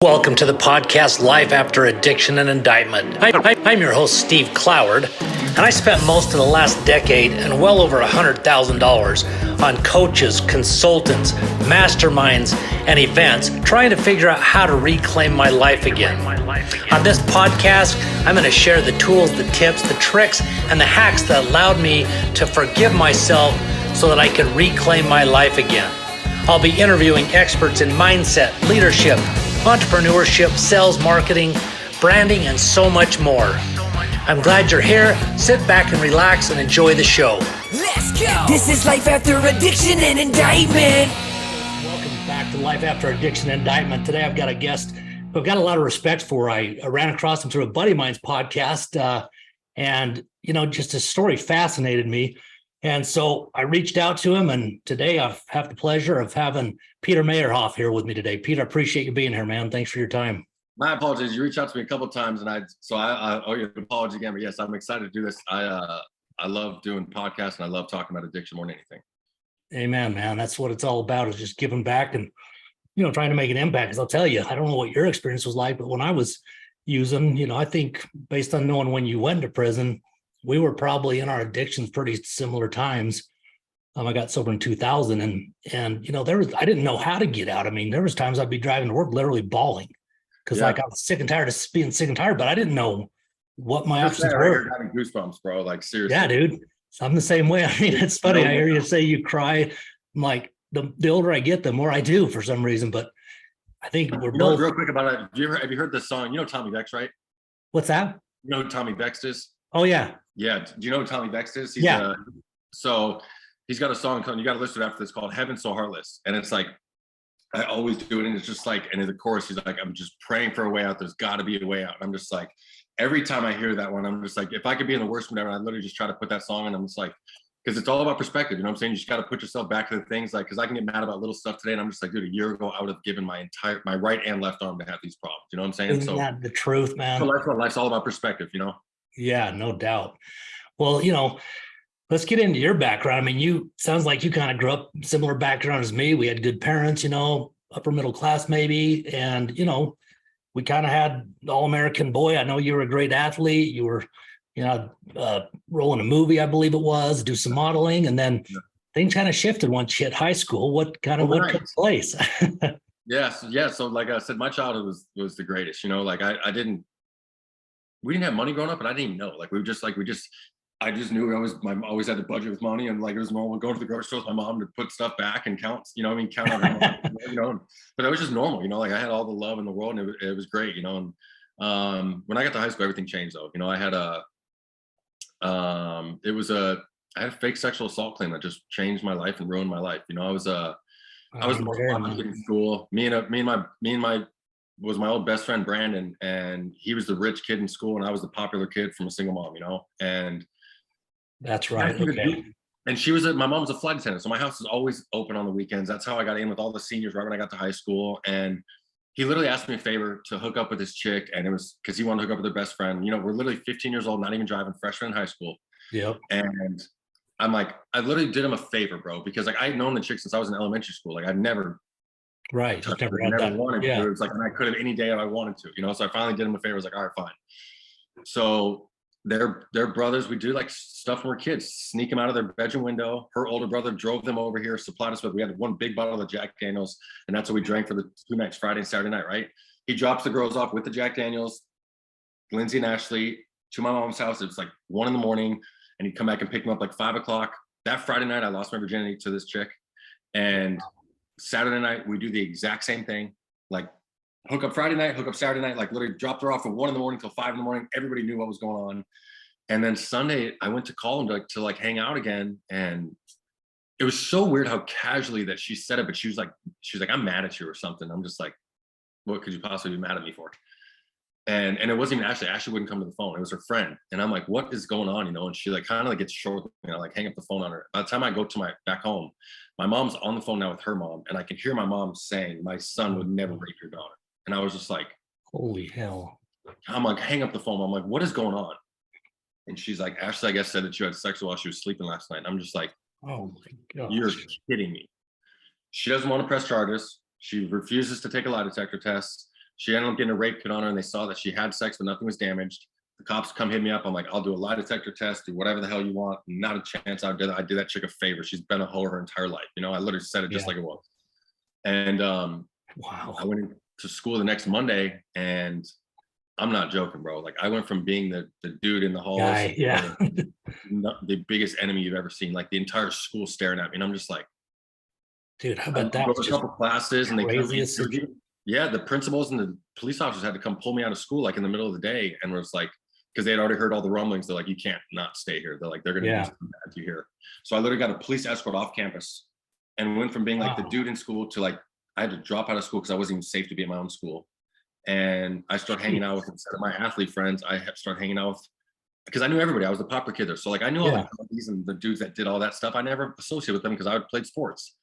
Welcome to the podcast Life After Addiction and Indictment. I'm your host, Steve Cloward, and I spent most of the last decade and well over $100,000 on coaches, consultants, masterminds, and events trying to figure out how to reclaim my life again. On this podcast, I'm going to share the tools, the tips, the tricks, and the hacks that allowed me to forgive myself so that I could reclaim my life again. I'll be interviewing experts in mindset, leadership, entrepreneurship, sales, marketing, branding, and so much more. I'm glad you're here. Sit back and relax and enjoy the show. Let's go! This is Life After Addiction and Indictment. Welcome back to Life After Addiction and Indictment. Today I've got a guest who I've got a lot of respect for. I ran across him through a buddy of mine's podcast, and just his story fascinated me. And so I reached out to him, and today I have the pleasure of having Peter Mayerhoff here with me today. Peter, I appreciate you being here, man. Thanks for your time. My apologies. You reached out to me a couple of times, and I owe you an apology again. But yes, I'm excited to do this. I love doing podcasts, and I love talking about addiction more than anything. Amen, man. That's what it's all about, is just giving back and trying to make an impact. Because I'll tell you, I don't know what your experience was like, but when I was using, I think based on knowing when you went to prison, we were probably in our addictions pretty similar times. I got sober in 2000, and I didn't know how to get out. I mean, there was times I'd be driving to work literally bawling because I was sick and tired of being sick and tired, but I didn't know what my options were. You're having goosebumps, bro. Like, seriously. Yeah, dude. So I'm the same way. I mean, it's funny. I hear you say you cry. I'm like, the older I get, the more I do for some reason. But I think we're both. Real quick about it. Have you heard this song? You know Tommy Vex, right? What's that? You know who Tommy Vex is? Oh yeah. Yeah. Do you know who Tommy Vex is? Yeah. So he's got a song called, you got to listen to it after this, called Heaven So Heartless. And it's like, I always do it. And it's just like, and in the chorus, he's like, I'm just praying for a way out. There's got to be a way out. And I'm just like, every time I hear that one, I'm just like, if I could be in the worst mood ever, I literally just try to put that song in. I'm just like, because it's all about perspective. You know what I'm saying? You just got to put yourself back to the things, like, because I can get mad about little stuff today. And I'm just like, dude, a year ago, I would have given my right and left arm to have these problems. You know what I'm saying? Isn't that the truth, man? So life's all about perspective, Yeah, no doubt. Well, let's get into your background. I mean, sounds like you kind of grew up similar background as me. We had good parents, upper middle class maybe. And, we kind of had all-American boy. I know you were a great athlete. You were, rolling a movie, I believe it was, do some modeling. And then things kind of shifted once you hit high school. What took place? Yes. Yeah. So like I said, my childhood was the greatest, we didn't have money growing up, but I didn't even know. Like I just knew I always had to budget with money, and like it was normal. Go to the grocery store with my mom to put stuff back and count, count on money, but it was just normal, like I had all the love in the world, and it was great, and when I got to high school, everything changed though. I had I had a fake sexual assault claim that just changed my life and ruined my life. I was the most popular kid in school. Me and my was my old best friend Brandon, and he was the rich kid in school, and I was the popular kid from a single mom, and that's right. Okay. And my mom was a flight attendant, so my house was always open on the weekends. That's how I got in with all the seniors right when I got to high school. And he literally asked me a favor to hook up with this chick, and it was because he wanted to hook up with their best friend. We're literally 15 years old, not even driving, freshman in high school. Yep. And I'm like, I literally did him a favor, bro, because like I'd known the chick since I was in elementary school. Like I'd never wanted to. It was like, and I could have any day if I wanted to, So I finally did him a favor. I was like, all right, fine. So their brothers, we do like stuff when we're kids, sneak them out of their bedroom window. Her older brother drove them over here, supplied us with, we had one big bottle of Jack Daniels, and that's what we drank for the 2 nights, Friday and Saturday night, right? He drops the girls off with the Jack Daniels, Lindsay and Ashley, to my mom's house. It's like 1 a.m, and he'd come back and pick them up like 5 o'clock. That Friday night, I lost my virginity to this chick. And Saturday night, we do the exact same thing. Like hook up Friday night, hook up Saturday night, like literally dropped her off from 1 a.m. till 5 a.m. Everybody knew what was going on. And then Sunday, I went to call him to hang out again. And it was so weird how casually that she said it, but she was like, I'm mad at you or something. I'm just like, what could you possibly be mad at me for? And it wasn't even Ashley. Ashley wouldn't come to the phone. It was her friend. And I'm like, what is going on? And she like kind of like gets short, like hang up the phone on her. By the time I go to back home, my mom's on the phone now with her mom. And I can hear my mom saying, my son would never rape your daughter. And I was just like, holy hell. I'm like, hang up the phone. I'm like, what is going on? And she's like, Ashley, I guess, said that you had sex while she was sleeping last night. And I'm just like, oh my God. You're kidding me. She doesn't want to press charges. She refuses to take a lie detector test. She ended up getting a rape kit on her, and they saw that she had sex, but nothing was damaged. The cops come hit me up. I'm like, I'll do a lie detector test, do whatever the hell you want. Not a chance I did that chick a favor. She's been a hoe her entire life. You know, I literally said it just like it was. And wow. I went to school the next Monday, and I'm not joking, bro. Like, I went from being the dude in the halls, the biggest enemy you've ever seen, like the entire school staring at me. And I'm just like, dude, how about that? I was a couple classes, and they come, the principals and the police officers had to come pull me out of school like in the middle of the day, and was like, because they had already heard all the rumblings. They're like, you can't not stay here. They're like, they're gonna do something bad to you here. So I literally got a police escort off campus, and went from being like the dude in school to like, I had to drop out of school because I wasn't even safe to be at my own school. And I started hanging out with, instead of my athlete friends, I started hanging out with, because I knew everybody. I was the popular kid there. So like, I knew all the companies and the dudes that did all that stuff. I never associated with them because I played sports.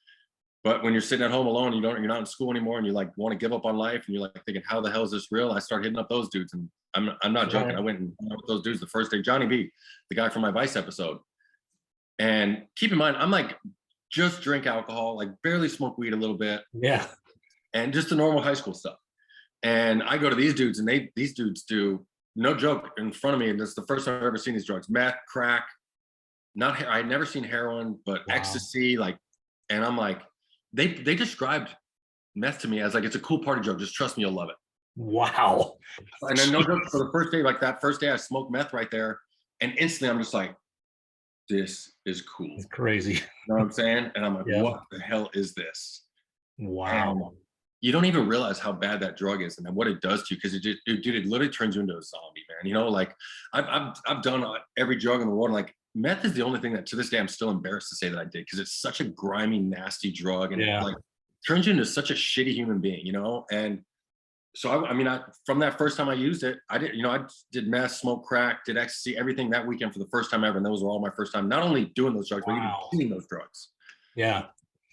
But when you're sitting at home alone, you're not in school anymore, and you like want to give up on life, and you're like thinking, how the hell is this real? I started hitting up those dudes, and I'm not joking. I went and hung out with those dudes the first day. Johnny B, the guy from my Vice episode. And keep in mind, I'm like, just drink alcohol, like barely smoke weed a little bit. Yeah. And just the normal high school stuff. And I go to these dudes, and these dudes do, no joke, in front of me, and this is the first time I've ever seen these drugs: meth, crack, I'd never seen heroin, but ecstasy, like, and I'm like, they described meth to me as like, it's a cool party drug. Just trust me, you'll love it. Wow. And then no joke, for the first day, like that first day I smoked meth right there, and instantly I'm just like, this is cool. It's crazy. You know what I'm saying? And I'm like, what the hell is this? Wow. And you don't even realize how bad that drug is and what it does to you, because it literally turns you into a zombie, man. You know, like I've done every drug in the world. Like, meth is the only thing that to this day I'm still embarrassed to say that I did, because it's such a grimy, nasty drug, and it like turns you into such a shitty human being, you know. And so I mean, from that first time I used it, I did meth, smoked crack, did ecstasy, everything that weekend for the first time ever, and those were all my first time, not only doing those drugs, but even doing those drugs. Yeah.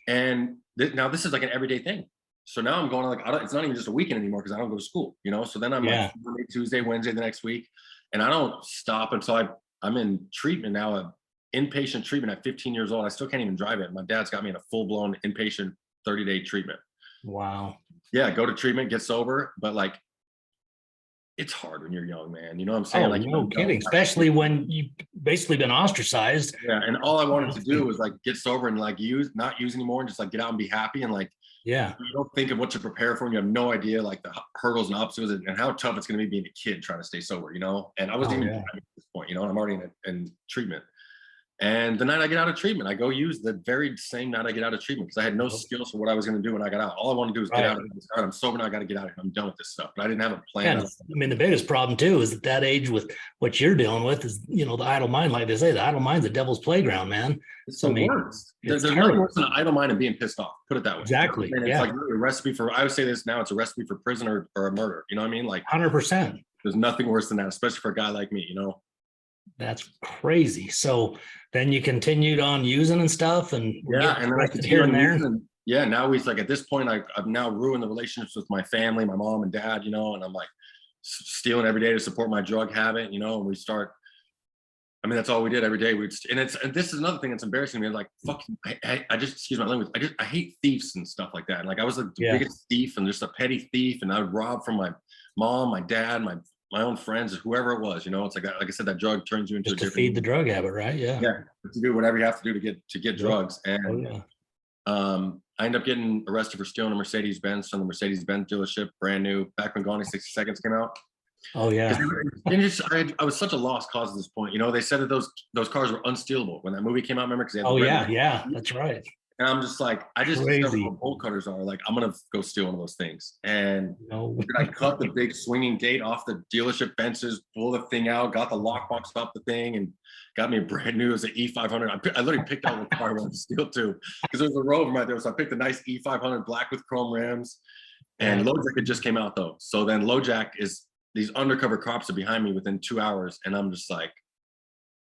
And now this is like an everyday thing. So now I'm going like, it's not even just a weekend anymore because I don't go to school, you know. So then I'm like Monday, Tuesday, Wednesday the next week, and I don't stop until I'm in treatment now, inpatient treatment at 15 years old. I still can't even drive it. My dad's got me in a full-blown inpatient 30-day treatment. Wow. Yeah, go to treatment, get sober, but like, it's hard when you're young, man. You know what I'm saying? Oh, like, no kidding. Especially when you've basically been ostracized. Yeah, and all I wanted to do was like get sober and like not use anymore, and just like get out and be happy, and like, you don't think of what to prepare for, and you have no idea like the hurdles and obstacles and how tough it's going to be being a kid trying to stay sober, you know. And I wasn't even at this point, you know, and I'm already in treatment. And the night I get out of treatment, I go use the very same night I get out of treatment, because I had no skills for what I was going to do when I got out. All I want to do is get out of it. I'm sober now. I got to get out of here. I'm done with this stuff. But I didn't have a plan. I mean, the biggest problem too is at that age with what you're dealing with is, you know, the idle mind. Like they say, the idle mind's the devil's playground, man. It's the worst. There's nothing worse than an idle mind and being pissed off. Put it that way. Exactly. And it's like really a recipe for. I would say this now. It's a recipe for prison or a murder. You know what I mean? Like 100%. There's nothing worse than that, especially for a guy like me. You know. That's crazy. So then you continued on using and stuff, and and then I continued here and there. Now he's like, at this point, I've now ruined the relationships with my family, my mom and dad, you know, and I'm like stealing every day to support my drug habit, you know. And we start. I mean, that's all we did every day. And this is another thing that's embarrassing to me. Like, fucking, I just, excuse my language. I hate thieves and stuff like that. And like, I was like the biggest thief and just a petty thief, and I would rob from my mom, my dad, my own friends, whoever it was, you know. It's like I said, that drug turns you into just to feed the drug habit, right? Yeah. To do whatever you have to do to get drugs. And I ended up getting arrested for stealing a Mercedes-Benz from the Mercedes-Benz dealership, brand new, back when Gone in 60 Seconds came out. Oh yeah. I was such a lost cause at this point. You know, they said that those cars were unstealable when that movie came out. Remember? That's right. And I'm just like, I just discovered what bolt cutters are. Like, I'm gonna go steal one of those things. And I cut the big swinging gate off the dealership fences, pull the thing out, got the lockbox off the thing, and got me a brand new. It was an E500. I literally picked out the car I wanted to steal too, because there was a row of them right there. So I picked a nice E500 black with chrome rims. And LoJack had just came out though. So then LoJack is, these undercover cops are behind me within 2 hours, and I'm just like,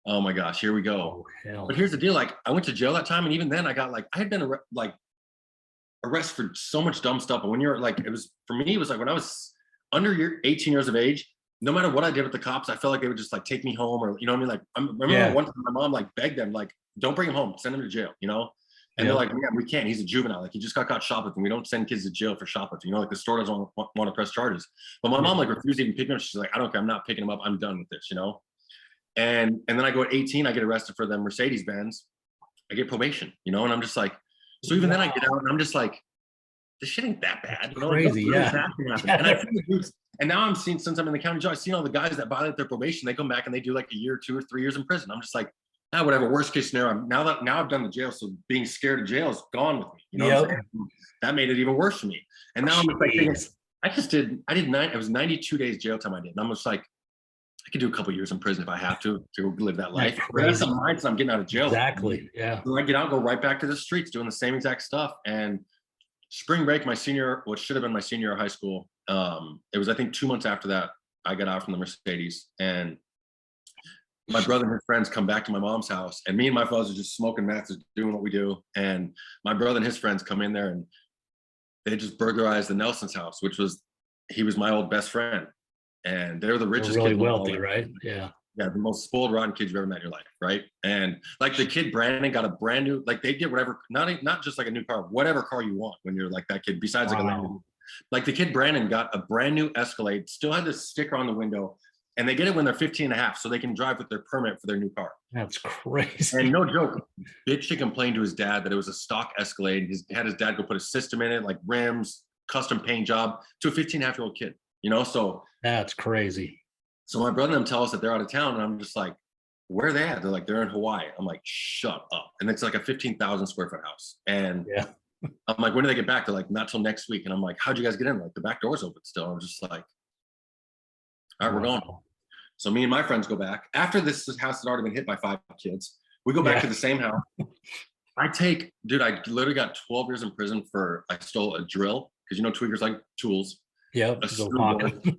oh my gosh, here we go. But here's the deal. Like, I went to jail that time, and even then I got like, I had been arrested for so much dumb stuff. And when you're like, it was like when I was under 18 years of age, no matter what I did with the cops, I felt like they would just like take me home, or, you know what I mean? Like, I remember one time my mom like begged them, like, don't bring him home, send him to jail, you know? And they're like, man, we can't. He's a juvenile. Like, he just got caught shoplifting. We don't send kids to jail for shoplifting. You know, like the store doesn't want to press charges. But my mom like refused to even pick him up. She's like, I don't care. I'm not picking him up. I'm done with this, you know? And then I go at 18, I get arrested for the Mercedes Benz. I get probation, you know? And I'm just like, so even then I get out and I'm just like, this shit ain't that bad. You know? Crazy, yeah. And now I'm seeing, since I'm in the county jail, I've seen all the guys that violate their probation. They come back and they do like a year, 2 or 3 years in prison. I'm just like, whatever. Worst case scenario. Now I've done the jail, so being scared of jail is gone with me. You know, what I'm saying? That made it even worse for me. And now I'm just like thinking, it was 92 days jail time I did, and I'm just like, I could do a couple years in prison if I have to live that life. But that's the mindset I'm getting out of jail. Exactly. Yeah. So I get out, go right back to the streets, doing the same exact stuff. And spring break, my senior, what should have been my senior year of high school, it was, I think, 2 months after that, I got out from the Mercedes, and my brother and his friends come back to my mom's house, and me and my fellas are just smoking meth, just doing what we do. And my brother and his friends come in there and they just burglarized the Nelson's house, he was my old best friend. And they're the richest really kid wealthy, right? Yeah. Yeah, the most spoiled rotten kids you've ever met in your life, right? And like the kid Brandon got a brand new, like they get whatever, not just like a new car, whatever car you want when you're like that kid, besides like a Lamborghini. Like the kid Brandon got a brand new Escalade, still had the sticker on the window, and they get it when they're 15 and a half, so they can drive with their permit for their new car. That's crazy. And no joke, bitch, he complained to his dad that it was a stock Escalade. He had his dad go put a system in it, like rims, custom paint job, to a 15 and a half year old kid, you know? So that's crazy. So my brother and them tell us that they're out of town, and I'm just like, where are they at? They're like, they're in Hawaii. I'm like, shut up. And it's like a 15,000 square foot house. And I'm like, when do they get back? They're like, not till next week. And I'm like, how'd you guys get in? Like, the back door's open still. I'm just like, all right, we're going. So me and my friends go back. After this house had already been hit by 5 kids, we go back to the same house. I literally got 12 years in prison I stole a drill, because you know tweakers like tools. Yeah, a snowboard.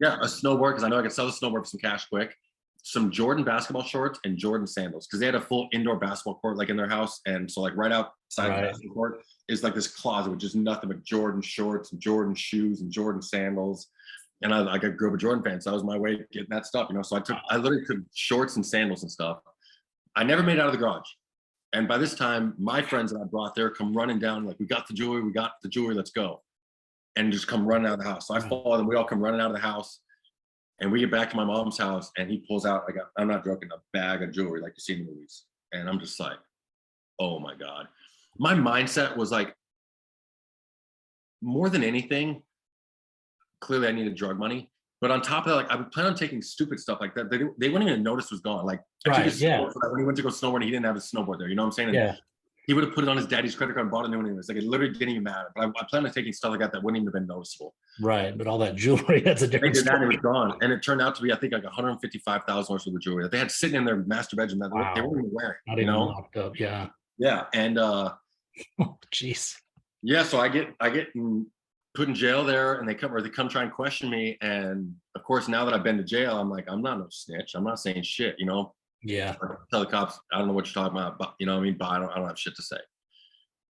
Yeah, a snowboard, because I know I could sell the snowboard for some cash quick. Some Jordan basketball shorts and Jordan sandals, because they had a full indoor basketball court like in their house. And so like right outside the basketball court is like this closet with just nothing but Jordan shorts and Jordan shoes and Jordan sandals. And I grew up a Jordan fan, so that was my way of getting that stuff, you know. So I literally took shorts and sandals and stuff. I never made it out of the garage. And by this time, my friends that I brought there come running down, like, we got the jewelry, let's go. And just come running out of the house. So I follow them, we all come running out of the house. And we get back to my mom's house, and he pulls out, like, I'm not joking, a bag of jewelry like you see in the movies. And I'm just like, oh my God. My mindset was like, more than anything, clearly I needed drug money. But on top of that, like, I would plan on taking stupid stuff like that. They wouldn't even notice it was gone. Like, when he went to go snowboard, he didn't have his snowboard there. You know what I'm saying? And he would have put it on his daddy's credit card and bought a new one anyways. Like, it literally didn't even matter. But I plan on taking stuff like that wouldn't even have been noticeable. Right. But all that jewelry, that's a different story. It was gone. And it turned out to be, I think, like $155,000 worth of jewelry that they had sitting in their master bedroom that they weren't even wearing. Not even locked up. Yeah. Yeah. And oh, jeez. Yeah. So I get put in jail there, and they come try and question me. And of course, now that I've been to jail, I'm like, I'm not no snitch. I'm not saying shit, you know? Yeah. I tell the cops, I don't know what you're talking about, but you know what I mean? But I don't have shit to say.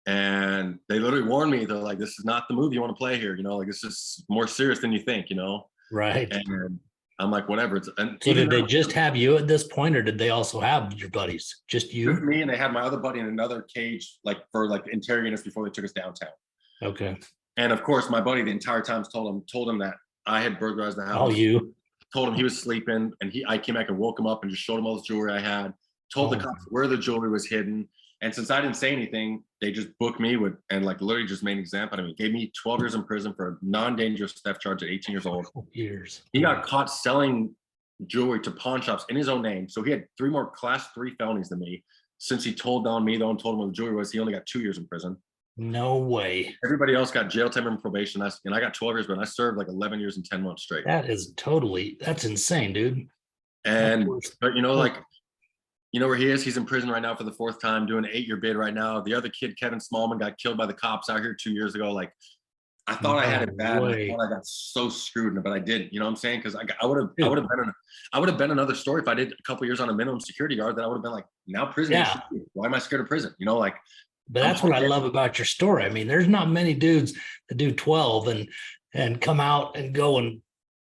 And they literally warned me, they're like, this is not the move you want to play here, you know, like, this is more serious than you think, you know? Right. And I'm like, whatever. And so did they just have you at this point, or did they also have your buddies? Just you? Just me, and they had my other buddy in another cage, like, for like interrogating us before they took us downtown. Okay. And of course, my buddy the entire time told him that I had burglarized the house. Oh, you? Told him he was sleeping, and I came back and woke him up and just showed him all this jewelry I had. Told the cops where the jewelry was hidden. And since I didn't say anything, they just booked me and like literally just made an example of me. Gave me 12 years in prison for a non-dangerous theft charge at 18 years old. He got caught selling jewelry to pawn shops in his own name. So he had 3 more class 3 felonies than me. Since he told on me, though, and told him what the jewelry was, he only got 2 years in prison. No way. Everybody else got jail time and probation. And I got 12 years, but I served like 11 years and 10 months straight. That's insane, dude. And, but you know, like, you know where he is? He's in prison right now for the 4th time, doing an 8-year bid right now. The other kid, Kevin Smallman, got killed by the cops out here 2 years ago. Like, I thought I had it bad. I thought I got so screwed, but I didn't. You know what I'm saying? Because I would have been another story if I did a couple years on a minimum security guard. That I would have been like, now prison. Yeah. Why am I scared of prison? You know, like. But that's what I love about your story. I mean, there's not many dudes that do 12 and come out and go and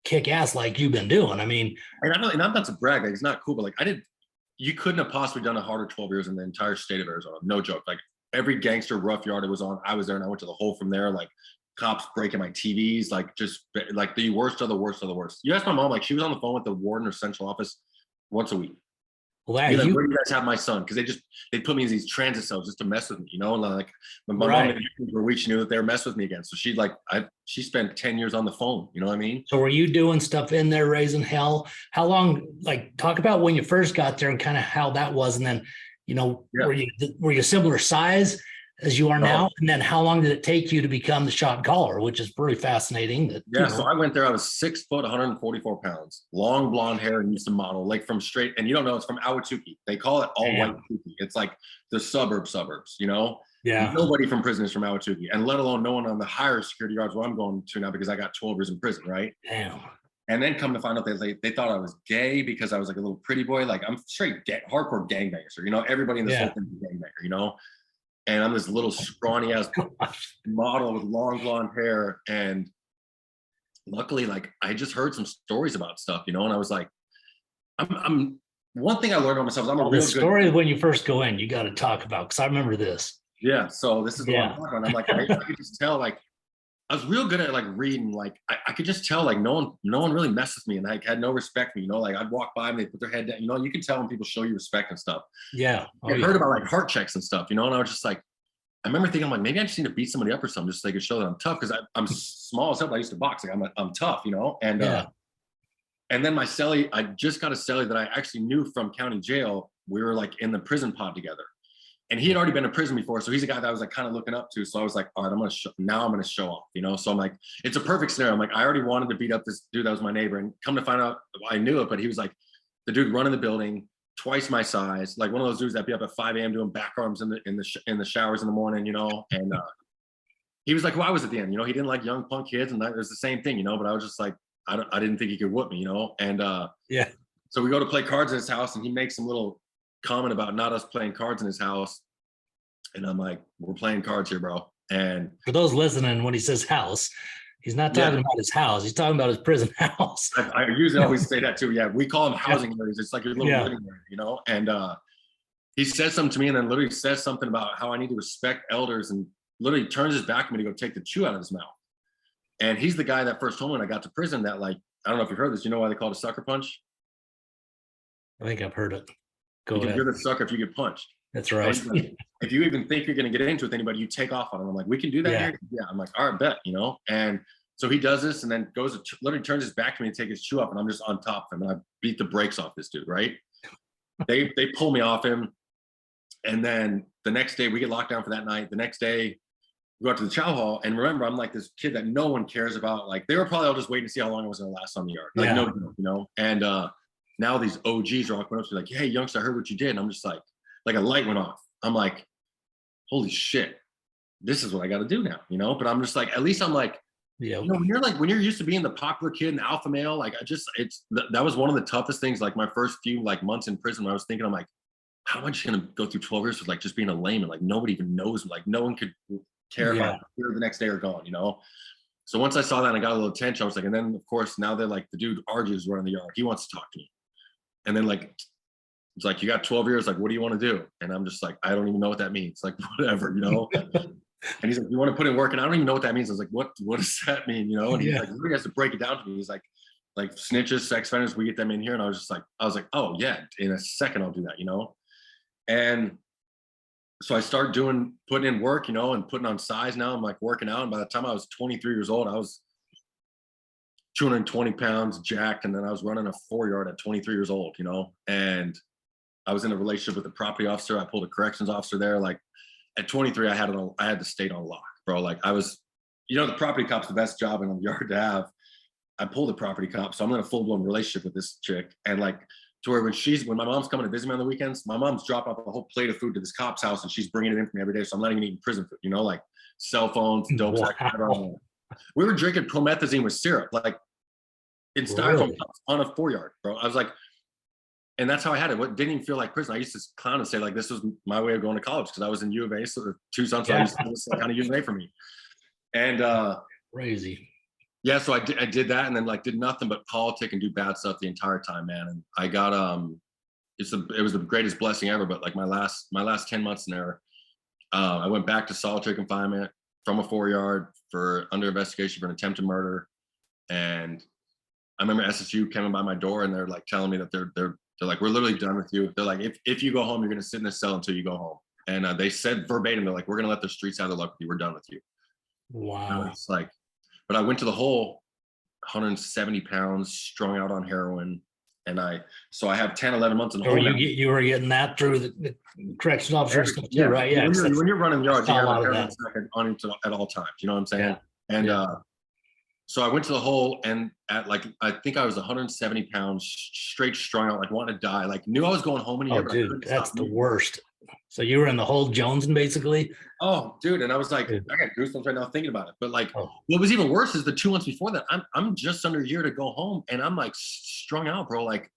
kick ass like you've been doing. I mean, and I'm not to brag. Like, it's not cool, but like you couldn't have possibly done a harder 12 years in the entire state of Arizona. No joke. Like, every gangster rough yard it was on, I was there, and I went to the hole from there. Like cops breaking my TVs, like just like the worst of the worst of the worst. You ask my mom, like she was on the phone with the warden or central office once a week. Well, Like, where do you guys have my son? Because they put me in these transit cells just to mess with me, you know. And like my mom for a week, she knew that they were messing with me again. So she spent 10 years on the phone. You know what I mean? So were you doing stuff in there raising hell? How long? Like talk about when you first got there and kind of how that was, and then were you similar size as you are now? And then how long did it take you to become the shot caller, which is pretty fascinating. So I went there, I was 6 foot, 144 pounds, long blonde hair, and used to model like from straight, and you don't know, it's from Ahwatukee. They call it all white Tukey. It's like the suburbs, you know? Yeah. Nobody from prison is from Ahwatukee, and let alone no one on the higher security yards where I'm going to now, because I got 12 years in prison, right? Damn. And then come to find out they thought I was gay because I was like a little pretty boy. Like I'm straight hardcore gangbanger. So, you know, everybody in this whole thing is a gangbanger, you know? And I'm this little scrawny ass model with long blonde hair. And luckily, like I just heard some stories about stuff, you know, and I was like, I'm one thing I learned about myself is I'm a real good story when you first go in, you got to talk about, because I remember this. Yeah. So this is the one I'm talking about. I'm like, I could just tell, like, I was real good at like reading. Like I could just tell, like no one really messed with me, and I had no respect for me. You know, like I'd walk by and they put their head down. You know, you can tell when people show you respect and stuff. Yeah. I heard about like heart checks and stuff. You know, and I was just like, I remember thinking, I'm like, maybe I just need to beat somebody up or something, just so they could show that I'm tough, because I'm small as hell. I used to box. Like I'm tough, you know. And and then my cellie, I just got a cellie that I actually knew from county jail. We were like in the prison pod together. And he had already been in prison before, so he's a guy that I was like kind of looking up to. So I was like, all right, I'm gonna show off, you know. So I'm like, it's a perfect scenario. I'm like, I already wanted to beat up this dude that was my neighbor, and come to find out, I knew it, but he was like the dude running the building, twice my size, like one of those dudes that be up at 5 a.m. doing back arms in the showers in the morning, you know. And he was like who I was at the end, you know. He didn't like young punk kids, and it was the same thing, you know. But I was just like, I didn't think he could whoop me, you know. And so we go to play cards in his house, and he makes some little comment about not us playing cards in his house. And I'm like, we're playing cards here, bro. And for those listening, when he says house, he's not talking about his house. He's talking about his prison house. I usually always say that too. Yeah, we call them housing areas. It's like your little living area, you know. And he says something to me, and then literally says something about how I need to respect elders, and literally turns his back to me to go take the chew out of his mouth. And he's the guy that first told me when I got to prison that, like, I don't know if you've heard this. You know why they call it a sucker punch? I think I've heard it. Go ahead. You're the sucker if you get punched. That's right. If you even think you're going to get into it with anybody, you take off on them. I'm like, we can do that here? Yeah. I'm like, all right, bet, you know? And so he does this, and then goes, literally turns his back to me to take his chew off, and I'm just on top of him, and I beat the brakes off this dude, right? They pull me off him. And then the next day we get locked down for that night. The next day we go out to the chow hall, and remember, I'm like this kid that no one cares about. Like they were probably all just waiting to see how long I was going to last on the yard. Like no, you know? And now these OGs are all coming up to me like, hey, youngster, I heard what you did. And I'm just like a light went off. I'm like, holy shit, this is what I got to do now, you know? But I'm just like, at least I'm like, you know, when you're used to being the popular kid and the alpha male, like that was one of the toughest things. Like my first few like months in prison, when I was thinking, I'm like, how am I just going to go through 12 years with like just being a layman? Like nobody even knows me. Like no one could care if I'm here the next day or gone, you know? So once I saw that and I got a little attention, I was like, and then of course, now they're like, the dude argues running the yard. He wants to talk to me. And then like, it's like, you got 12 years. Like, what do you want to do? And I'm just like, I don't even know what that means. Like, whatever, you know? And he's like, you want to put in work? And I don't even know what that means. I was like, what does that mean? You know? And he's like, he has to break it down to me. He's like snitches, sex offenders, we get them in here. And I was like, oh yeah, in a second, I'll do that, you know? And so I start putting in work, you know, and putting on size now. I'm like working out. And by the time I was 23 years old, I was 220 pounds, jacked. And then I was running a 4-yard at 23 years old, you know? And I was in a relationship with a property officer. I pulled a corrections officer there. Like at 23, I had the state on lock, bro. Like I was, you know, the property cop's the best job in the yard to have. I pulled the property cop. So I'm in a full-blown relationship with this chick. And like, to where when my mom's coming to visit me on the weekends, my mom's dropping off a whole plate of food to this cop's house, and she's bringing it in for me every day. So I'm not even eating prison food, you know, like cell phones, dope. Wow. We were drinking promethazine with syrup, like in styrofoam cups on a 4-yard, bro. I was like, and that's how I had it. What didn't even feel like prison. I used to clown and say like, this was my way of going to college, because I was in U of A, so Tucson, so I used to, this kind of U of A for me. And crazy. Yeah, so I did that, and then like did nothing but politic and do bad stuff the entire time, man. And I got it was the greatest blessing ever. But like my last 10 months in there, I went back to solitary confinement from a 4-yard for under investigation for an attempted murder. And I remember SSU coming by my door and they're like telling me that they're like, we're literally done with you. They're like, if you go home, you're going to sit in this cell until you go home. And they said verbatim, they're like, we're going to let the streets have their luck with you. We're done with you. Wow. It's like, but I went to the hole 170 pounds, strung out on heroin. And so I have 10, 11 months in the hole. You were getting that through the corrections officer stuff too, right? Yeah. When you're running yards, you have a heroin on you at all times. You know what I'm saying? Yeah. And so I went to the hole and at like, I think I was 170 pounds, straight strung out, like wanting to die, like knew I was going home in a year. Oh, dude, that's the worst. So you were in the hole jonesing basically? Oh, dude. And I was like, I got goosebumps right now thinking about it. But like, what was even worse is the 2 months before that, I'm just under a year to go home and I'm like strung out, bro. Like,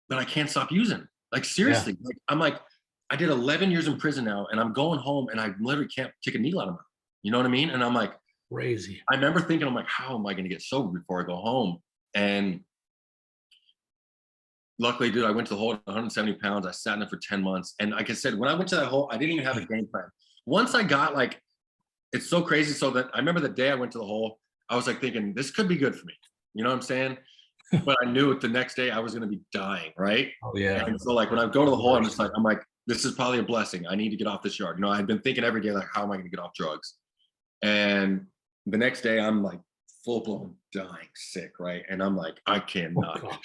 but I can't stop using. Like, seriously. Like, I'm like, I did 11 years in prison now and I'm going home and I literally can't take a needle out of my mouth. You know what I mean? And I'm like, crazy. I remember thinking, I'm like, how am I going to get sober before I go home? And luckily, dude, I went to the hole at 170 pounds. I sat in it for 10 months. And like I said, when I went to that hole, I didn't even have a game plan. Once I got like, it's so crazy. So that I remember the day I went to the hole, I was like thinking, this could be good for me. You know what I'm saying? But I knew it the next day I was going to be dying. Right. Oh, yeah. And so like when I go to the hole, I'm like, this is probably a blessing. I need to get off this yard. You know, I've been thinking every day, like, how am I going to get off drugs? And the next day I'm like full blown dying sick, right? And I'm like, I cannot. Oh,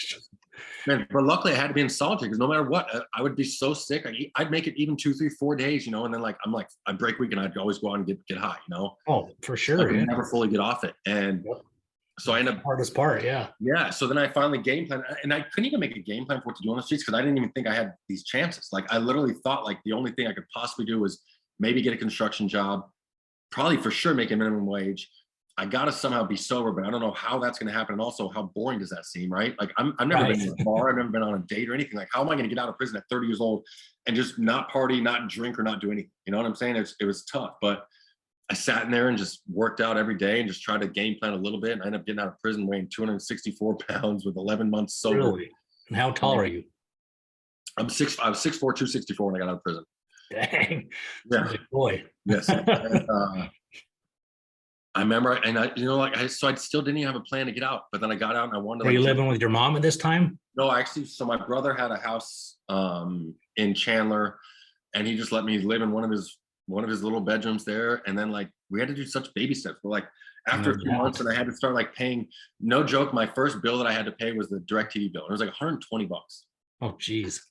man, but luckily I had to be in solitary because no matter what, I would be so sick. I'd make it even 2, 3, 4 days, you know, and then like I'm like I break week and I'd always go out and get high, you know. Oh, for sure. I never fully get off it. And so I end up hardest part, yeah. So then I finally game plan, and I couldn't even make a game plan for what to do on the streets because I didn't even think I had these chances. Like I literally thought like the only thing I could possibly do was maybe get a construction job, probably for sure make a minimum wage. I gotta somehow be sober, but I don't know how that's gonna happen. And also, how boring does that seem, right? Like I've never been to a bar, I've never been on a date or anything. Like, how am I gonna get out of prison at 30 years old and just not party, not drink, or not do anything? You know what I'm saying? It was tough, but I sat in there and just worked out every day and just tried to game plan a little bit. And I ended up getting out of prison weighing 264 pounds with 11 months sober. Really? And how tall are you? I was 6'4", 264 when I got out of prison. Dang. Yeah. Boy. Yes. And, I remember, and so I still didn't even have a plan to get out, but then I got out and I wanted to. Were you living with your mom at this time? No, actually, so my brother had a house in Chandler, and he just let me live in one of his little bedrooms there. And then like we had to do such baby steps. But like after a few months, and I had to start like paying. No joke, my first bill that I had to pay was the DirecTV bill. It was like $120. Oh, geez.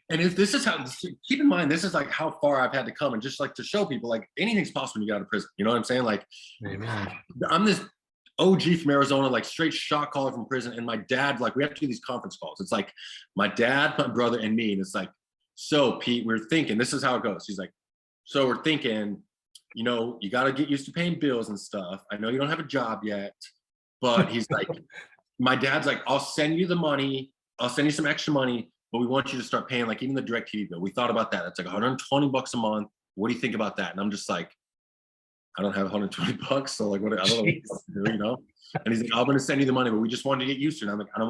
And this is how, keep in mind, this is like how far I've had to come, and just like to show people like anything's possible when you get out of prison. You know what I'm saying? Like, amen. I'm this OG from Arizona, like straight shot caller from prison. And my dad, like, we have to do these conference calls. It's like my dad, my brother, and me. And it's like, so Pete, we're thinking, this is how it goes. He's like, so we're thinking, you know, you got to get used to paying bills and stuff. I know you don't have a job yet, but he's like, my dad's like, I'll send you the money. I'll send you some extra money, but we want you to start paying like even the DirecTV bill. We thought about that. It's like $120 a month. What do you think about that? And I'm just like, I don't have $120. So like, what? I don't know what to do, you know? And he's like, I'm going to send you the money, but we just wanted to get used to it. And I'm like, I don't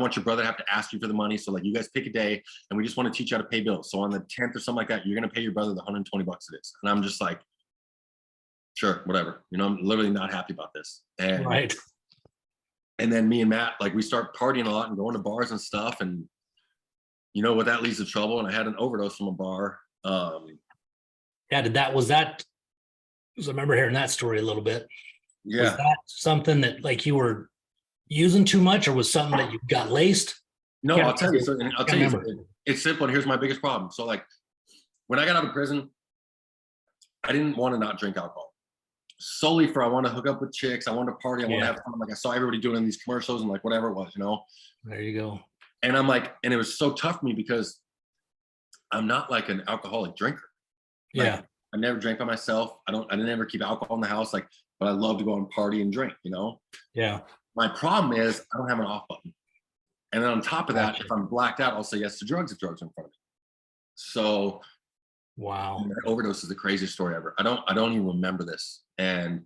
want your brother to have to ask you for the money. So like, you guys pick a day and we just want to teach you how to pay bills. So on the 10th or something like that, you're going to pay your brother the $120 it is. And I'm just like, sure, whatever. You know, I'm literally not happy about this. And right. And then me and Matt, like we start partying a lot and going to bars and stuff. And you know what, that leads to trouble. And I had an overdose from a bar. Yeah, was that, because I remember hearing that story a little bit. Yeah. Was that something that like you were using too much, or was something that you got laced? No, I'll tell you. So, it's simple. And here's my biggest problem. So like when I got out of prison, I didn't want to not drink alcohol. Solely for I want to hook up with chicks, I want to party, I want to have fun. Like I saw everybody doing in these commercials and like whatever it was, you know. There you go. And I'm like, and it was so tough for me because I'm not like an alcoholic drinker. Like, yeah. I never drank by myself. I didn't ever keep alcohol in the house, like, but I love to go and party and drink, you know. Yeah. My problem is I don't have an off button. And then on top of that, if I'm blacked out, I'll say yes to drugs if drugs are in front of me. So wow. Overdose is the craziest story ever. I don't even remember this. And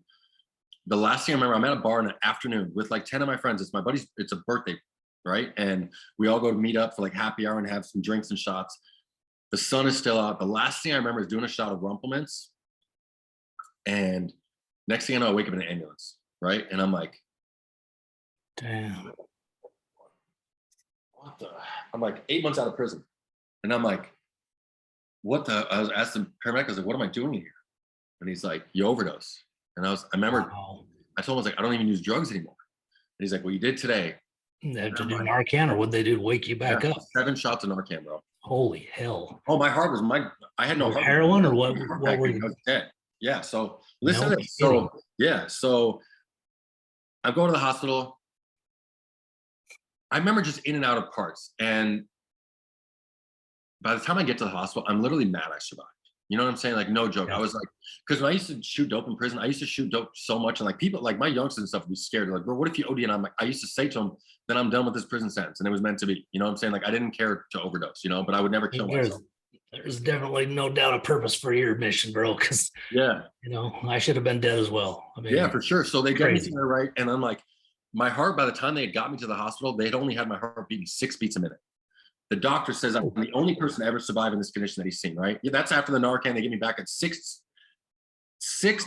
the last thing I remember, I'm at a bar in the afternoon with like 10 of my friends. It's my buddy's, it's a birthday, right? And we all go to meet up for like happy hour and have some drinks and shots. The sun is still out. The last thing I remember is doing a shot of Rumplemints. And next thing I know, I wake up in an ambulance, right? And I'm like, damn. What the? I'm like 8 months out of prison. And I'm like, what the? I was asking the paramedic, I was like, what am I doing here? And he's like, you overdose. And I remember, wow. I told him, I was like, I don't even use drugs anymore. And he's like, well, you did today. They have to do Narcan, or what they do to wake you back up? 7 shots of Narcan, bro. Holy hell. Oh, my heart was I had no heart. Heroin or what? What were you? I was dead. Yeah. So listen to this. So yeah. So I'm going to the hospital. I remember just in and out of parts. And by the time I get to the hospital, I'm literally mad I survived. You know what I'm saying? Like, no joke. Yeah. I was like, because when I used to shoot dope in prison, I used to shoot dope so much. And like people, like my youngsters and stuff would be scared. They're like, bro, what if you OD? And I'm like, I used to say to them, then I'm done with this prison sentence. And it was meant to be. You know what I'm saying? Like, I didn't care to overdose, you know, but I would never kill myself. There's definitely no doubt of purpose for your mission, bro. Because, yeah, you know, I should have been dead as well. I mean, yeah, for sure. So they get me to the right. And I'm like, my heart, by the time they had got me to the hospital, they had only had my heart beating 6 beats a minute. The doctor says I'm the only person to ever survive in this condition that he's seen, right? Yeah, that's after the Narcan. They get me back at six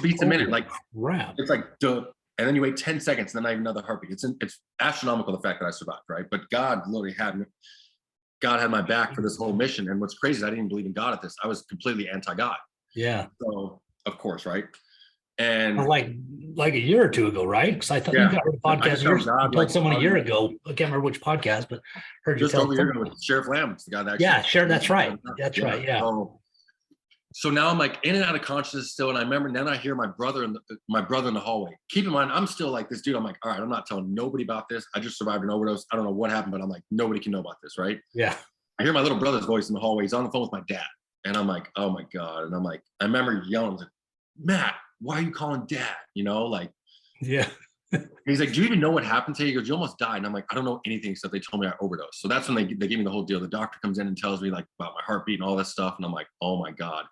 beats a minute. Like, crap. It's like, duh. And then you wait 10 seconds, and then I have another heartbeat. It's astronomical, the fact that I survived, right? But God literally had my back for this whole mission. And what's crazy is I didn't even believe in God at this. I was completely anti-God. Yeah. So, of course, right? And like a year or two ago, right? Because I thought you got a podcast. You told someone a year ago. I can't remember which podcast, but heard you tell. Just over a year ago with Sheriff Lamb, the guy that actually. Yeah, sure. That's right. That's right. Yeah. So now I'm like in and out of consciousness still, and I remember then I hear my brother in the hallway. Keep in mind, I'm still like this dude. I'm like, all right, I'm not telling nobody about this. I just survived an overdose. I don't know what happened, but I'm like, nobody can know about this, right? Yeah. I hear my little brother's voice in the hallway. He's on the phone with my dad, and I'm like, oh my God. And I'm like, I remember yelling, I was like, Matt, why are you calling dad? You know, like, yeah. He's like, do you even know what happened to you? He goes, you almost died. And I'm like, I don't know anything except they told me I overdosed. So that's when they gave me the whole deal. The doctor comes in and tells me like about my heartbeat and all this stuff. And I'm like, oh my God.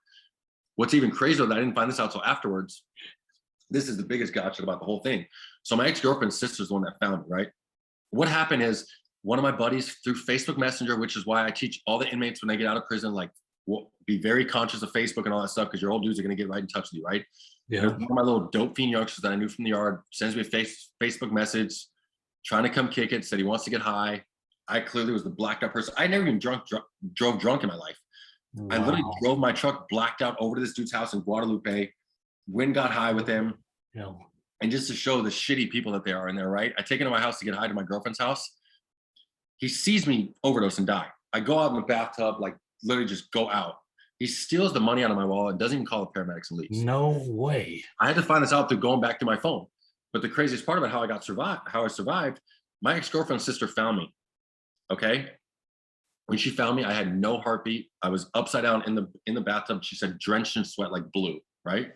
What's even crazier that I didn't find this out till afterwards. This is the biggest gotcha about the whole thing. So my ex-girlfriend's sister's the one that found me, right? What happened is one of my buddies through Facebook Messenger, which is why I teach all the inmates when they get out of prison, like, be very conscious of Facebook and all that stuff, because your old dudes are going to get right in touch with you, right? Yeah. One of my little dope fiend youngsters that I knew from the yard sends me a Facebook message, trying to come kick it, said he wants to get high. I clearly was the blacked out person. I never even drove drunk in my life. Wow. I literally drove my truck blacked out over to this dude's house in Guadalupe, got high with him. Yeah. And just to show the shitty people that they are in there, right? I take him to my house to get high to my girlfriend's house. He sees me overdose and die. I go out in the bathtub, like literally just go out. He steals the money out of my wallet and doesn't even call the paramedics and leaves. No way. I had to find this out through going back to my phone. But the craziest part about how I survived, my ex-girlfriend's sister found me. Okay. When she found me, I had no heartbeat. I was upside down in the bathtub. She said drenched in sweat like blue, right?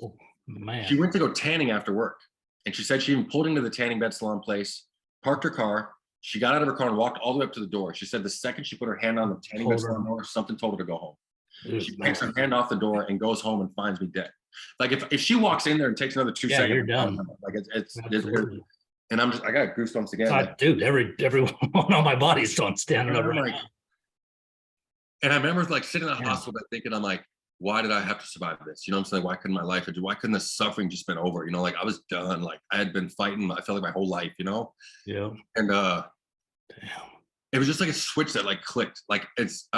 Oh, man. She went to go tanning after work. And she said she even pulled into the tanning bed salon place, parked her car. She got out of her car and walked all the way up to the door. She said the second she put her hand on the tanning bed salon door, something told her to go home. She takes her hand off the door and goes home and finds me dead. Like if she walks in there and takes another 2 seconds, you're done. Like it's and I got goosebumps again. Dude, everyone on my body's still standing up right now. And I remember like sitting in the hospital thinking, I'm like, why did I have to survive this? You know what I'm saying? Why couldn't the suffering just been over? You know, like I was done. Like I had been fighting, I felt like my whole life, you know? Yeah. And it was just like a switch that like clicked. Like it's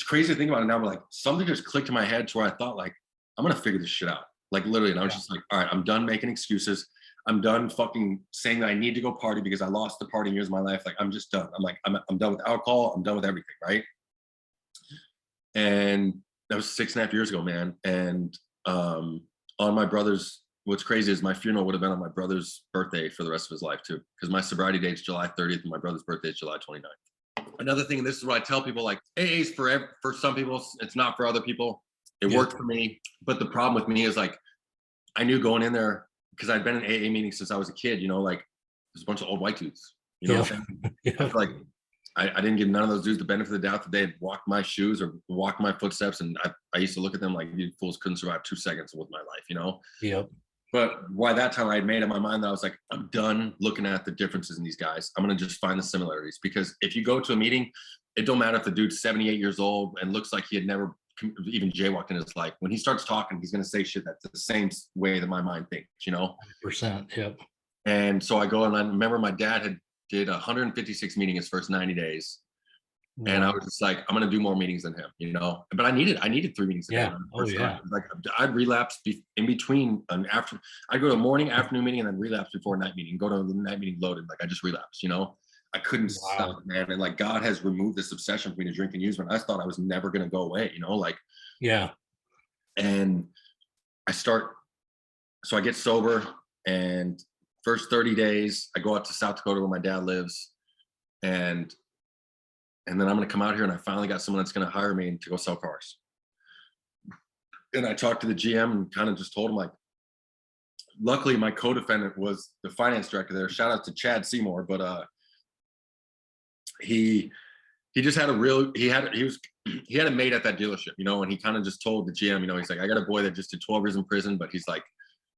crazy to think about it now, but like something just clicked in my head to where I thought like, I'm gonna figure this shit out. Like literally, and I was just like, all right, I'm done making excuses. I'm done fucking saying that I need to go party because I lost the party years of my life. Like I'm just done. I'm like, I'm done with alcohol. I'm done with everything, right? And that was 6.5 years ago, man. And on my brother's, what's crazy is my funeral would have been on my brother's birthday for the rest of his life too, because my sobriety date is July 30th and my brother's birthday is July 29th. Another thing, and this is what I tell people, like AA is for some people, it's not for other people. It worked for me, but the problem with me is like, I knew going in there, because I'd been in AA meetings since I was a kid, you know, like there's a bunch of old white dudes, you know what I'm saying? I feel like I didn't give none of those dudes the benefit of the doubt that they had walked my shoes or walked my footsteps. And I used to look at them like, you fools couldn't survive 2 seconds with my life, you know? Yep. But by that time I had made up my mind that I was like, I'm done looking at the differences in these guys. I'm going to just find the similarities, because if you go to a meeting it don't matter if the dude's 78 years old and looks like he had never even jaywalked in his life. When he starts talking, he's going to say shit that's the same way that my mind thinks, you know? 100%. Yep. And so I go, and I remember my dad did 156 meetings his first 90 days. Wow. And I was just like, I'm going to do more meetings than him, you know? But I needed 3 meetings a day. Oh, yeah. Like I'd relapse in between and after. I'd go to a morning, afternoon meeting and then relapse before a night meeting, go to the night meeting loaded. Like I just relapsed, you know? I couldn't stop, man. And like God has removed this obsession for me to drink and use, but I thought I was never going to go away, you know? Like, yeah. And so I get sober, and first 30 days, I go out to South Dakota where my dad lives. And then I'm going to come out here, and I finally got someone that's going to hire me to go sell cars. And I talked to the GM and kind of just told him, like, luckily my co-defendant was the finance director there. Shout out to Chad Seymour, but he just had he had a mate at that dealership, you know, and he kind of just told the GM, you know, he's like, I got a boy that just did 12 years in prison, but he's like,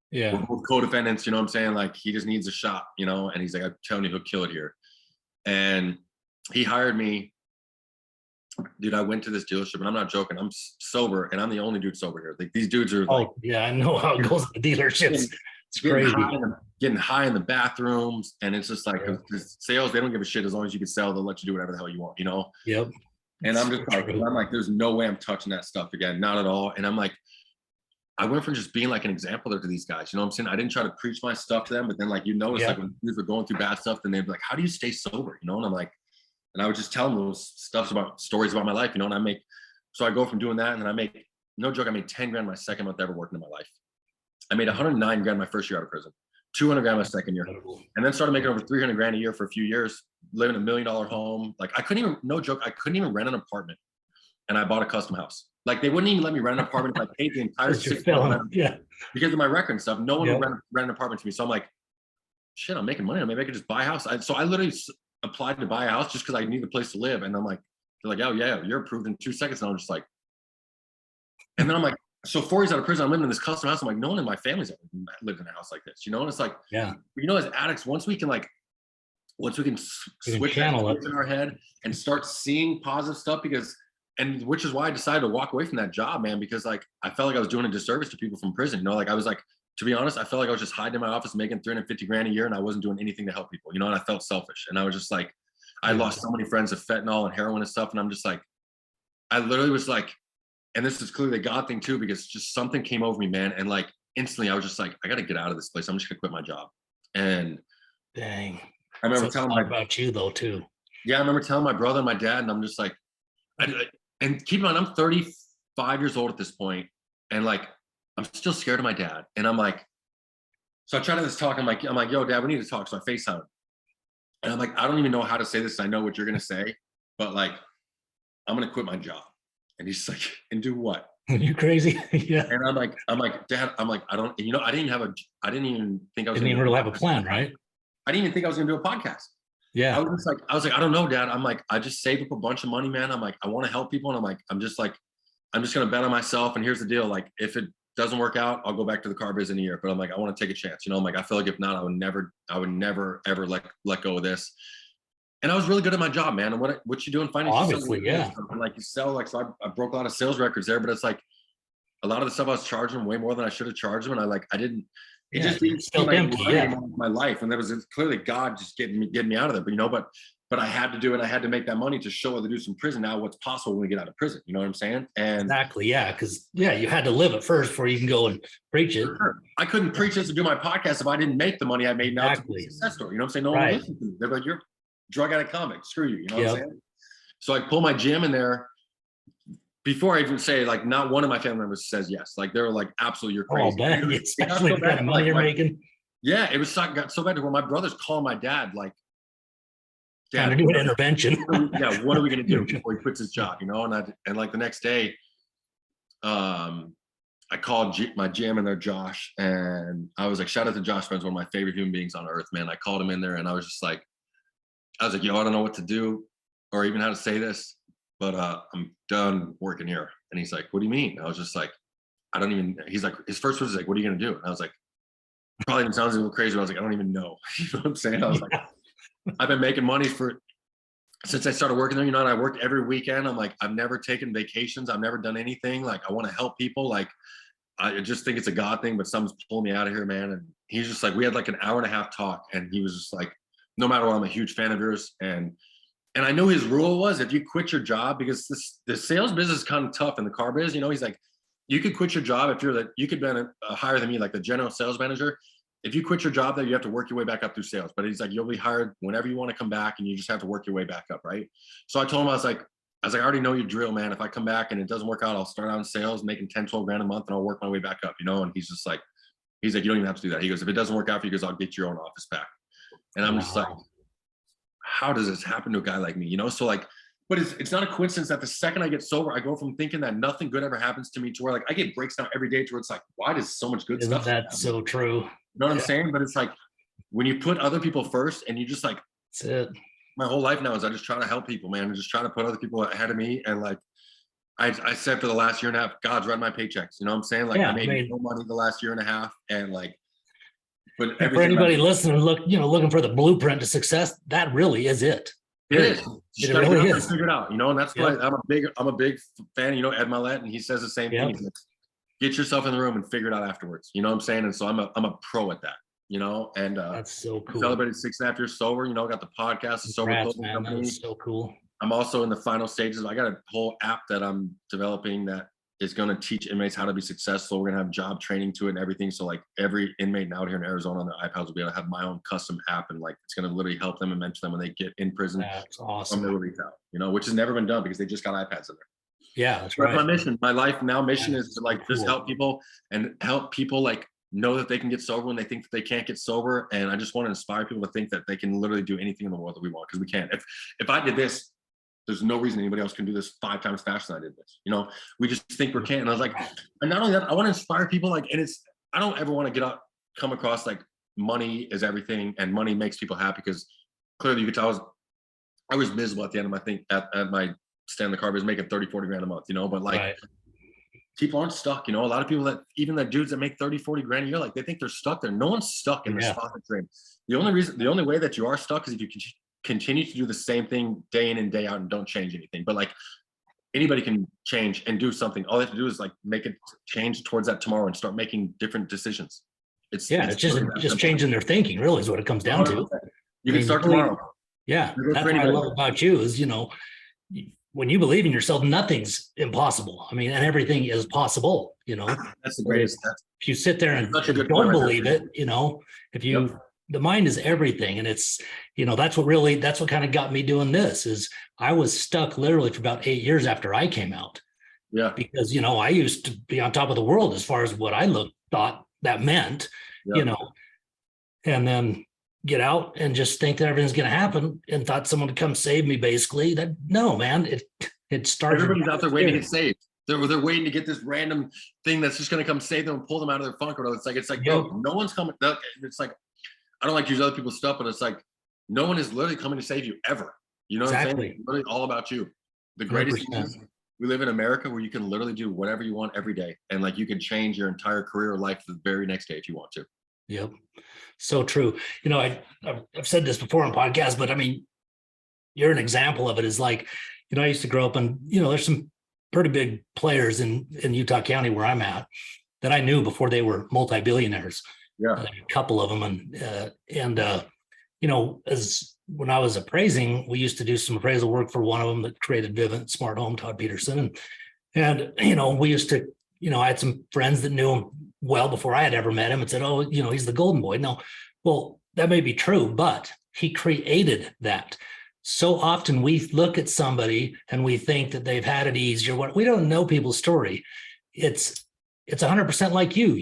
yeah, we're both co-defendants, you know what I'm saying? Like, he just needs a shot, you know? And he's like, I'm telling you, he'll kill it here. And he hired me. Dude, I went to this dealership, and I'm not joking. I'm sober, and I'm the only dude sober here. Like, these dudes are like, yeah, I know how it goes at the dealerships. It's crazy. Getting high in the bathrooms, and it's just like, sales, they don't give a shit. As long as you can sell, they'll let you do whatever the hell you want, you know? Yep. And I'm just like, there's no way I'm touching that stuff again. Not at all. And I'm like, I went from just being like an example there to these guys, you know what I'm saying? I didn't try to preach my stuff to them, but then like, you notice like when dudes were going through bad stuff, then they'd be like, how do you stay sober? You know? And I'm like, and I would just tell them those stories about my life, you know, and so I go from doing that, and then I make, no joke, I made 10 grand my second month ever working in my life. I made 109 grand my first year out of prison, 200 grand my second year, and then started making over 300 grand a year for a few years, living in $1 million home. Like I couldn't even rent an apartment, and I bought a custom house. Like they wouldn't even let me rent an apartment if I paid the entire because of my record and stuff. No one would rent an apartment to me. So I'm like, shit, I'm making money. Maybe I could just buy a house. So I literally applied to buy a house just because I need a place to live. And I'm like, they're like, oh yeah, you're approved in 2 seconds. And I'm just like, and then I'm like, so 4 years out of prison, I'm living in this custom house. I'm like, no one in my family's ever lived in a house like this, you know? And it's like, you know, as addicts, once we can switch that in our head and start seeing positive stuff, which is why I decided to walk away from that job, man, because like, I felt like I was doing a disservice to people from prison, you know? Like I was like, to be honest, I felt like I was just hiding in my office making 350 grand a year, and I wasn't doing anything to help people, you know? And I felt selfish. And I was just like, I lost so many friends of fentanyl and heroin and stuff. And I'm just like, I literally was like, and this is clearly a God thing too, because just something came over me, man. And like instantly I was just like, I got to get out of this place. I'm just gonna quit my job. And dang, I remember telling about you though too. Yeah, I remember telling my brother and my dad, and I'm just like, and keep in mind, I'm 35 years old at this point, and like, I'm still scared of my dad. And I'm like, so I try to this talk. I'm like, yo, Dad, we need to talk. So I FaceTime him. And I'm like, I don't even know how to say this. I know what you're going to say, but like, I'm going to quit my job. And he's like, and do what? You crazy? Yeah. And I'm like, Dad, I don't, you know, I didn't even think I was didn't even really have a plan, right? I didn't even think I was going to do a podcast. Yeah. I was like, I don't know, Dad. I'm like, I just saved up a bunch of money, man. I'm like, I want to help people. And I'm just going to bet on myself. And here's the deal. Like, if it doesn't work out, I'll go back to the car biz in a year. But I'm like, I want to take a chance. You know, I'm like, I feel like if not, I would never ever let go of this. And I was really good at my job, man. And what you do in finance? Obviously, yeah. And like you sell, like, so I broke a lot of sales records there, but it's like a lot of the stuff I was charging way more than I should have charged them. And it just didn't seem like my life. And that was clearly God just getting me out of there. But, you know, but I had to do it. I had to make that money to show other dudes in prison now what's possible when we get out of prison. You know what I'm saying? And exactly, yeah. Because you had to live it first before you can go and preach it. Sure. I couldn't preach this or do my podcast if I didn't make the money I made now. Exactly. To be a success story. You know what I'm saying? No one listens to me. They're like, you're a drug addict comic. Screw you. You know what I'm saying? So I pull my gym in there. Before I even say, like, not one of my family members says yes. Like, they were like, absolutely, you're crazy. Oh, man. Especially the kind of money you're making. Yeah, it got so bad to where my brothers call my dad, like, Dad, to do an intervention. What are we going to do before he quits his job? You know, and like the next day, I called my gym in there, Josh, and I was like, shout out to Josh Spence, one of my favorite human beings on earth, man. I called him in there, and I was like, yo, I don't know what to do or even how to say this, but I'm done working here. And he's like, what do you mean? I was just like, he's like, his first words was like, what are you going to do? And I was like, probably even sounds a little crazy, but I was like, I don't even know. You know what I'm saying? I was like, I've been making money since I started working there, you know, and I worked every weekend. I'm like, I've never taken vacations. I've never done anything. Like, I want to help people. Like, I just think it's a God thing, but someone's pulling me out of here, man. And he's just like, we had like an hour and a half talk, and he was just like, no matter what, I'm a huge fan of yours. And I know his rule was, if you quit your job, because the sales business is kind of tough in the car biz, you know, he's like, you could quit your job if you could be higher than me, like the general sales manager. If you quit your job there, you have to work your way back up through sales. But he's like, you'll be hired whenever you want to come back, and you just have to work your way back up, right? So I told him, I was like, I already know your drill, man. If I come back and it doesn't work out, I'll start out in sales, making 10, 12 grand a month, and I'll work my way back up, you know? And he's like, you don't even have to do that. He goes, if it doesn't work out for you, he goes, I'll get your own office back. And I'm just like, how does this happen to a guy like me? You know? So like, but it's not a coincidence that the second I get sober, I go from thinking that nothing good ever happens to me to where like I get breaks now every day to where it's like, why does so much good Isn't stuff that so true? You know what I'm saying? But it's like, when you put other people first, and you just like, that's it. My whole life now is I just try to help people, man. And just try to put other people ahead of me. And like, I said for the last year and a half, God's read my paychecks. You know what I'm saying? Like, I made no money the last year and a half, and like, but for anybody listening, looking for the blueprint to success, that really is it. It is. Just gotta really get figure it out, you know. And that's why I'm a big fan. You know, Ed Milet, and he says the same thing. He's like, get yourself in the room and figure it out afterwards. You know what I'm saying? And so I'm a pro at that. You know, and that's so cool. Celebrated 6.5 years sober. You know, got the podcast, the Sober Clothing Company. That's so cool. I'm also in the final stages. I got a whole app that I'm developing that is going to teach inmates how to be successful. We're going to have job training to it and everything. So like every inmate out here in Arizona on their iPads will be able to have my own custom app, and like it's going to literally help them and mentor them when they get in prison. That's awesome. From their release out, you know, which has never been done because they just got iPads in there. Yeah, that's right. My mission, my life now mission is to like just help people and help people like know that they can get sober when they think that they can't get sober. And I just want to inspire people to think that they can literally do anything in the world that we want, because we can. If I did this, there's no reason anybody else can do this 5 times faster than I did this. You know, we just think we can. And I was like, and not only that, I want to inspire people. Like, and I don't ever want to come across like money is everything and money makes people happy, because clearly you could tell I was miserable at the end of my thing at my stand in the car, was making 30, 40 grand a month, you know, but like people aren't stuck, you know. A lot of people that, even the dudes that make 30, 40 grand a year, like they think they're stuck there. No one's stuck in this fucking frame. The only way that you are stuck is if you can continue to do the same thing day in and day out and don't change anything. But like anybody can change and do something. All they have to do is like make a change towards that tomorrow and start making different decisions. It's just changing their thinking, really, is what it comes down to. You can start tomorrow. Yeah, that's what I love about you is, you know, when you believe in yourself, nothing's impossible. I mean, and everything is possible, you know. That's the greatest. If you sit there and don't believe it, you know, the mind is everything. And it's, you know, that's what kind of got me doing this. Is I was stuck literally for about 8 years after I came out. Yeah. Because, you know, I used to be on top of the world as far as what I thought that meant, you know, and then get out and just think that everything's going to happen and thought someone would come save me. Basically, that no, man, it started. Everybody's out there waiting to get saved. They're waiting to get this random thing that's just going to come save them and pull them out of their funk. Or it's like, no one's coming. It's like, I don't like to use other people's stuff, but it's like, no one is literally coming to save you ever. You know what I'm saying? It's literally all about you. The greatest thing is we live in America where you can literally do whatever you want every day. And like, you can change your entire career or life the very next day if you want to. Yep. So true. You know, I've said this before on podcasts, but I mean, you're an example of it. Is like, you know, I used to grow up and, you know, there's some pretty big players in Utah County where I'm at that I knew before they were multi-billionaires. Yeah. A couple of them. And you know, when I was appraising, we used to do some appraisal work for one of them that created Vivint Smart Home, Todd Peterson. And, you know, we used to, you know, I had some friends that knew him well before I had ever met him and said, oh, you know, he's the golden boy. No, well, that may be true, but he created that. So often we look at somebody and we think that they've had it easier. We don't know people's story. It's 100% like you.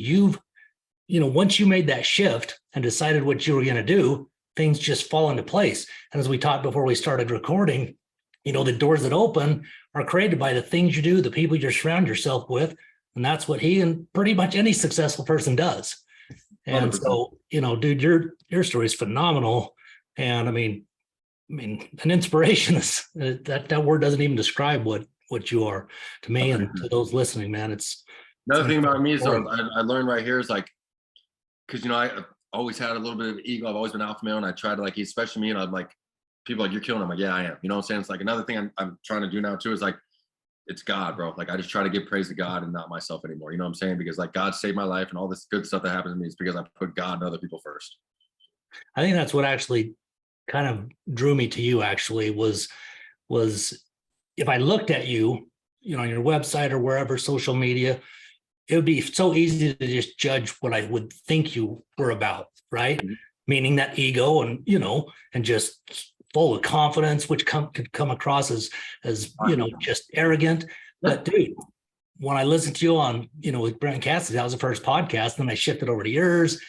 You know, once you made that shift and decided what you were going to do, things just fall into place. And as we talked before we started recording, you know, the doors that open are created by the things you do, the people you surround yourself with. And that's what he and pretty much any successful person does. And 100%. So, you know, dude, your story is phenomenal. And I mean, an inspiration is that word doesn't even describe what you are to me and to those listening, man. It's another thing about me is I learned right here is like, because, you know, I always had a little bit of ego. I've always been alpha male, and I try to like, especially me, and I'm like, people are like, you're killing them. Like, yeah, I am. You know what I'm saying? It's like another thing I'm trying to do now too is like, it's God, bro. Like I just try to give praise to God and not myself anymore. You know what I'm saying? Because like God saved my life and all this good stuff that happens to me is because I put God and other people first. I think that's what actually kind of drew me to you actually was if I looked at you, on your website or wherever, social media, it would be so easy to just judge what I would think you were about, right? Mm-hmm. Meaning that ego and, and just full of confidence, which could come across as just arrogant. But dude, when I listened to you on, with Brent Cassidy, that was the first podcast. Then I shifted over to yours.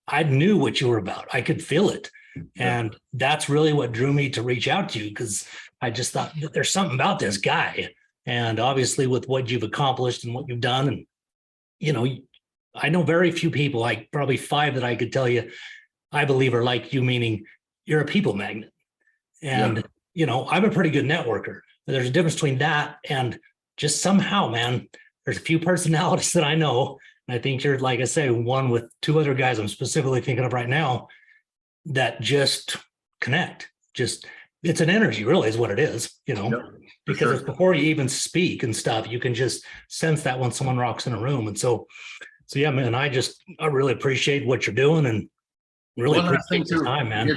I knew what you were about. I could feel it. And that's really what drew me to reach out to you, because I just thought that there's something about this guy. And obviously with what you've accomplished and what you've done, and, I know very few people, like probably 5 that I could tell you, I believe are like you, meaning you're a people magnet. And, I'm a pretty good networker. But there's a difference between that and just somehow, man, there's a few personalities that I know. And I think you're, like I say, one with 2 other guys I'm specifically thinking of right now that just connect. It's an energy, really, is what it is, because it's before you even speak and stuff, you can just sense that when someone walks in a room. And so yeah, man, I really appreciate what you're doing and really appreciate your time, man.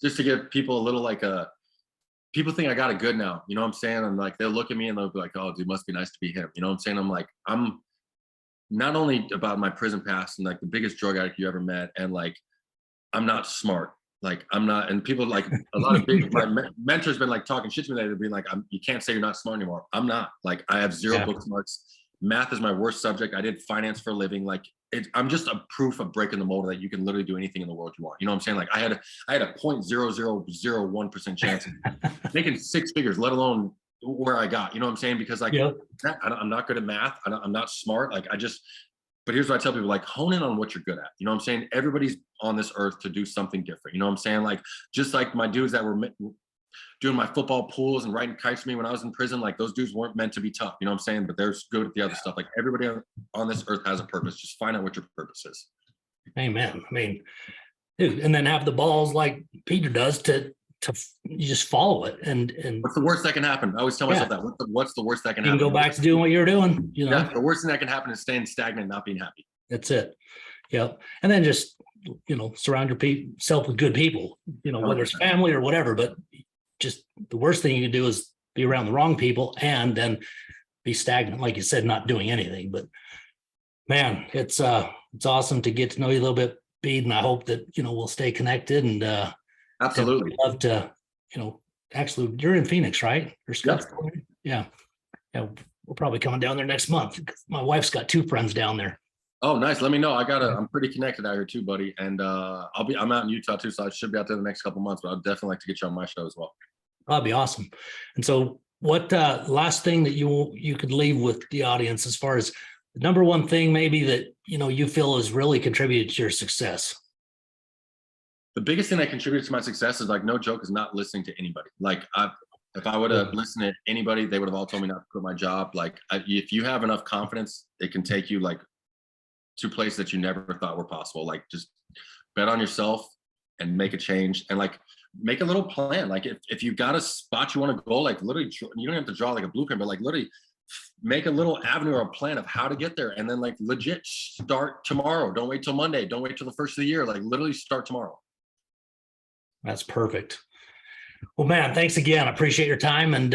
Just to give people a little people think I got it good now. You know what I'm saying? I'm like, they'll look at me and they'll be like, oh, dude, must be nice to be him. You know what I'm saying? I'm like, I'm not only about my prison past and like the biggest drug addict you ever met. And like, I'm not smart. Like I'm not, and people like a lot of my mentors been like talking shit to me. They've been like, you can't say you're not smart anymore. I'm not. Like I have 0 book smarts. Math is my worst subject. I did finance for a living. Like I'm just a proof of breaking the mold that you can literally do anything in the world you want. You know what I'm saying? Like I had a 0.0001% chance of making 6 figures, let alone where I got. You know what I'm saying? Because like I'm not good at math. I'm not smart. Like but here's what I tell people, like hone in on what you're good at. You know what I'm saying? Everybody's on this earth to do something different. You know what I'm saying? Like, just like my dudes that were doing my football pools and riding kites for me when I was in prison, like those dudes weren't meant to be tough. You know what I'm saying? But they're good at the other stuff. Like everybody on this earth has a purpose. Just find out what your purpose is. Amen. I mean, dude, and then have the balls like Peter does to you just follow it. And what's the worst that can happen? I always tell myself that. What's the worst that can happen? You can go back to doing what you're doing. Yeah, the worst thing that can happen is staying stagnant and not being happy. That's it. Yep. And then just, surround yourself with good people, whether it's family or whatever, but just the worst thing you can do is be around the wrong people and then be stagnant, like you said, not doing anything. But man, it's awesome to get to know you a little bit, Bede, and I hope that, we'll stay connected and, absolutely. I'd love to, actually you're in Phoenix, right? Yeah. We're probably coming down there next month. My wife's got 2 friends down there. Oh, nice. Let me know. I'm pretty connected out here too, buddy. And I'm out in Utah too, so I should be out there the next couple months, but I'd definitely like to get you on my show as well. That'd be awesome. And so what last thing that you could leave with the audience as far as the number one thing maybe that, you feel has really contributed to your success? The biggest thing that contributed to my success is like, no joke, is not listening to anybody. Like if I would have listened to anybody, they would have all told me not to quit my job. Like if you have enough confidence, it can take you like to places that you never thought were possible. Like just bet on yourself and make a change and like make a little plan. Like if you've got a spot you want to go, like literally, you don't have to draw like a blueprint, but like literally make a little avenue or a plan of how to get there. And then like legit start tomorrow. Don't wait till Monday. Don't wait till the first of the year. Like literally start tomorrow. That's perfect. Well, man, thanks again. I appreciate your time and,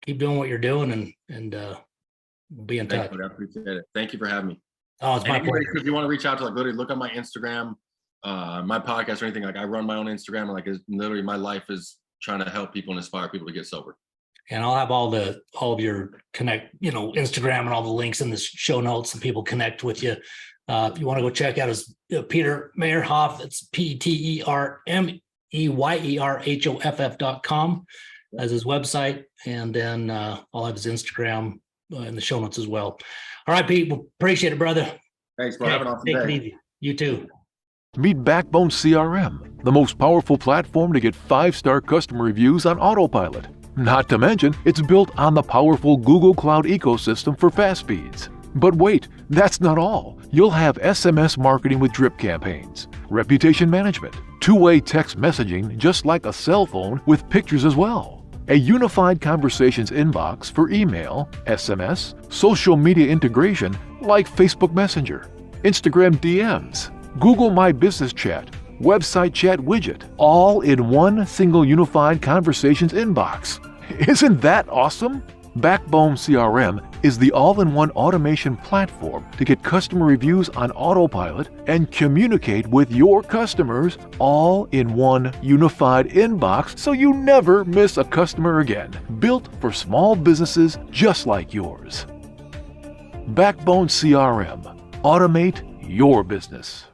keep doing what you're doing and we'll be in touch. I appreciate it. Thank you for having me. Oh, it's my pleasure. If you want to reach out to like literally look on my Instagram, my podcast or anything, like I run my own Instagram and like literally my life is trying to help people and inspire people to get sober. And I'll have all of your connect, Instagram and all the links in the show notes and people connect with you. If you want to go check out his Peter Meyerhoff, it's PeterMeyerhoff.com as his website. And then I'll have his Instagram in the show notes as well. All right, Pete, well, appreciate it, brother. Thanks, bro. Have an awesome day. Take it easy. You too. Meet Backbone CRM, the most powerful platform to get 5-star customer reviews on autopilot. Not to mention, it's built on the powerful Google Cloud ecosystem for fast speeds. But wait, that's not all. You'll have SMS marketing with drip campaigns, reputation management, two-way text messaging just like a cell phone with pictures as well, a unified conversations inbox for email, SMS, social media integration like Facebook Messenger, Instagram DMs, Google My Business Chat, website chat widget, all in one single unified conversations inbox. Isn't that awesome? Backbone CRM is the all-in-one automation platform to get customer reviews on autopilot and communicate with your customers all in one unified inbox so you never miss a customer again. Built for small businesses just like yours. Backbone CRM. Automate your business.